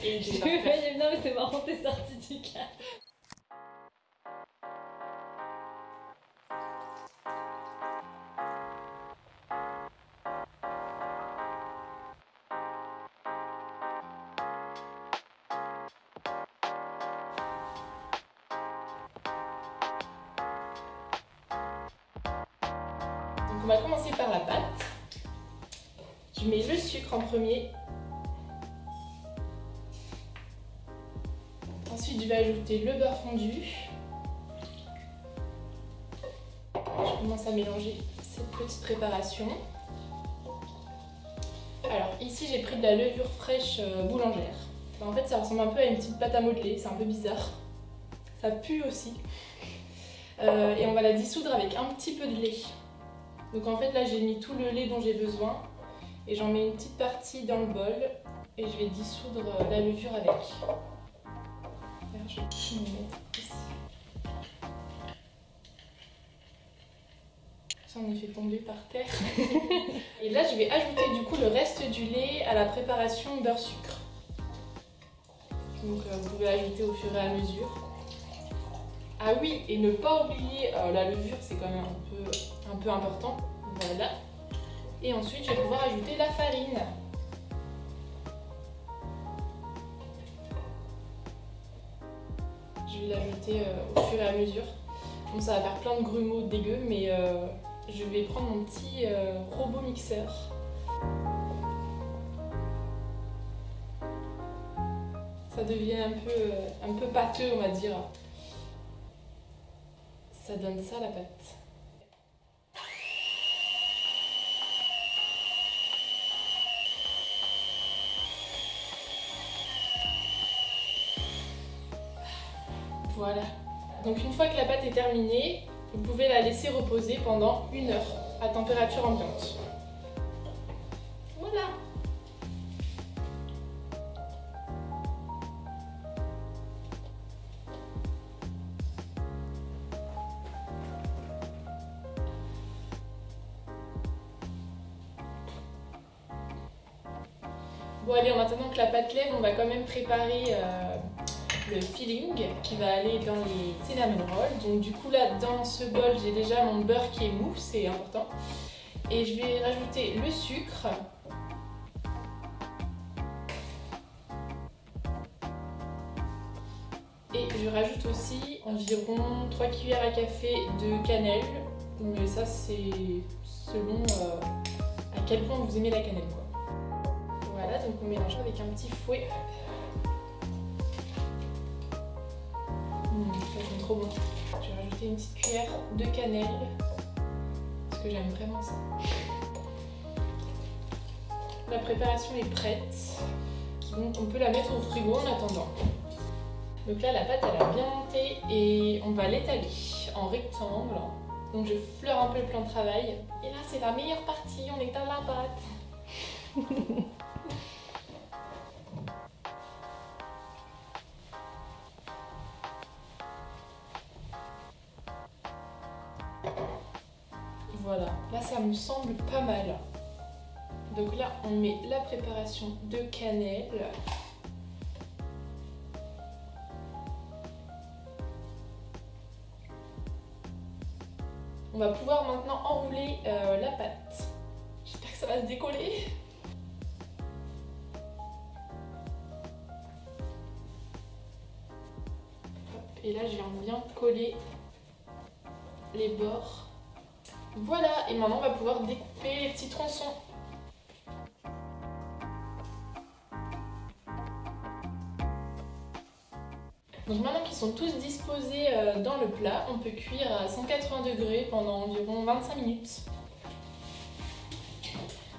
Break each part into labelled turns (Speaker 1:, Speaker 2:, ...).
Speaker 1: Et il est parfait.
Speaker 2: Non mais c'est marrant, t'es sorti du cadre.
Speaker 1: Donc on va commencer par la pâte. Je mets le sucre en premier. Ensuite je vais ajouter le beurre fondu. Je commence à mélanger cette petite préparation. Alors ici j'ai pris de la levure fraîche boulangère. En fait ça ressemble un peu à une petite pâte à modeler, c'est un peu bizarre. Ça pue aussi. Et on va la dissoudre avec un petit peu de lait. Donc en fait là j'ai mis tout le lait dont j'ai besoin et j'en mets une petite partie dans le bol et je vais dissoudre la levure avec. Alors, je vais tout mettre ici. J'en ai fait tomber par terre. Et là je vais ajouter du coup le reste du lait à la préparation beurre-sucre. Donc vous pouvez ajouter au fur et à mesure. Ah oui, et ne pas oublier la levure, c'est quand même un peu important. Voilà. Et ensuite, je vais pouvoir ajouter la farine. Je vais l'ajouter au fur et à mesure. Bon, ça va faire plein de grumeaux dégueux, mais je vais prendre mon petit robot mixeur. Ça devient un peu pâteux, on va dire. Ça donne ça la pâte. Voilà. Donc une fois que la pâte est terminée, vous pouvez la laisser reposer pendant 1 heure à température ambiante. Voilà. Bon allez, maintenant que la pâte lève, on va quand même préparer le filling qui va aller dans les cinnamon rolls. Donc du coup là, dans ce bol, j'ai déjà mon beurre qui est mou, c'est important. Et je vais rajouter le sucre. Et je rajoute aussi environ 3 cuillères à café de cannelle. Mais ça c'est selon à quel point vous aimez la cannelle, quoi. Voilà, donc on mélange avec un petit fouet. Ça sent trop bon. Je vais rajouter une petite cuillère de cannelle parce que j'aime vraiment ça. La préparation est prête, donc on peut la mettre au frigo en attendant. Donc là la pâte elle a bien monté et on va l'étaler en rectangle. Donc je fleure un peu le plan de travail. Et là c'est la meilleure partie, on étale la pâte. Voilà, là ça me semble pas mal. Donc là on met la préparation de cannelle. On va pouvoir maintenant enrouler la pâte. J'espère que ça va se décoller. Et là je viens bien coller les bords. Voilà, et maintenant on va pouvoir découper les petits tronçons. Donc maintenant qu'ils sont tous disposés dans le plat, on peut cuire à 180 degrés pendant environ 25 minutes.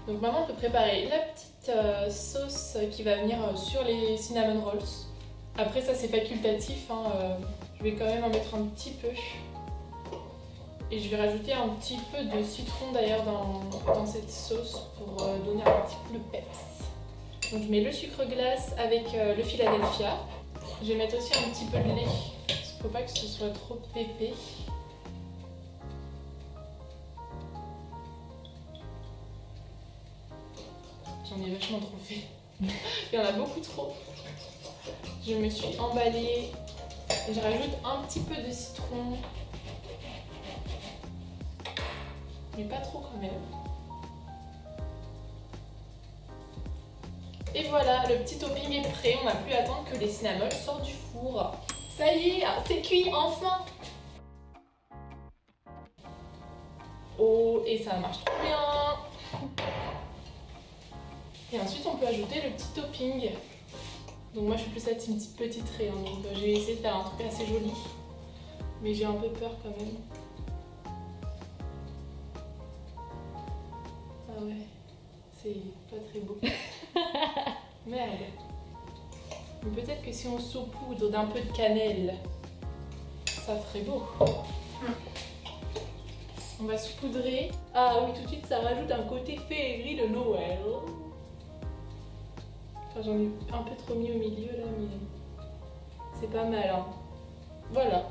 Speaker 1: Donc maintenant on peut préparer la petite sauce qui va venir sur les cinnamon rolls. Après ça c'est facultatif, hein, je vais quand même en mettre un petit peu. Et je vais rajouter un petit peu de citron d'ailleurs dans cette sauce pour donner un petit peu de peps. Donc je mets le sucre glace avec le Philadelphia. Je vais mettre aussi un petit peu de lait, parce qu'il ne faut pas que ce soit trop épais. J'en ai vachement trop fait. Il y en a beaucoup trop. Je me suis emballée. Et je rajoute un petit peu de citron. Mais pas trop quand même. Et voilà, le petit topping est prêt. On n'a plus à attendre que les cinnamols sortent du four. Ça y est, c'est cuit enfin. Oh, et ça marche trop bien. Et ensuite, on peut ajouter le petit topping. Donc moi, je suis plus la team petite raie, hein, donc j'ai essayé de faire un truc assez joli. Mais j'ai un peu peur quand même. Ah ouais, c'est pas très beau. Merde. Mais peut-être que si on saupoudre d'un peu de cannelle, ça ferait beau. On va saupoudrer. Ah oui, tout de suite, ça rajoute un côté féerie de Noël. Enfin, j'en ai un peu trop mis au milieu là, mais c'est pas mal. Hein. Voilà.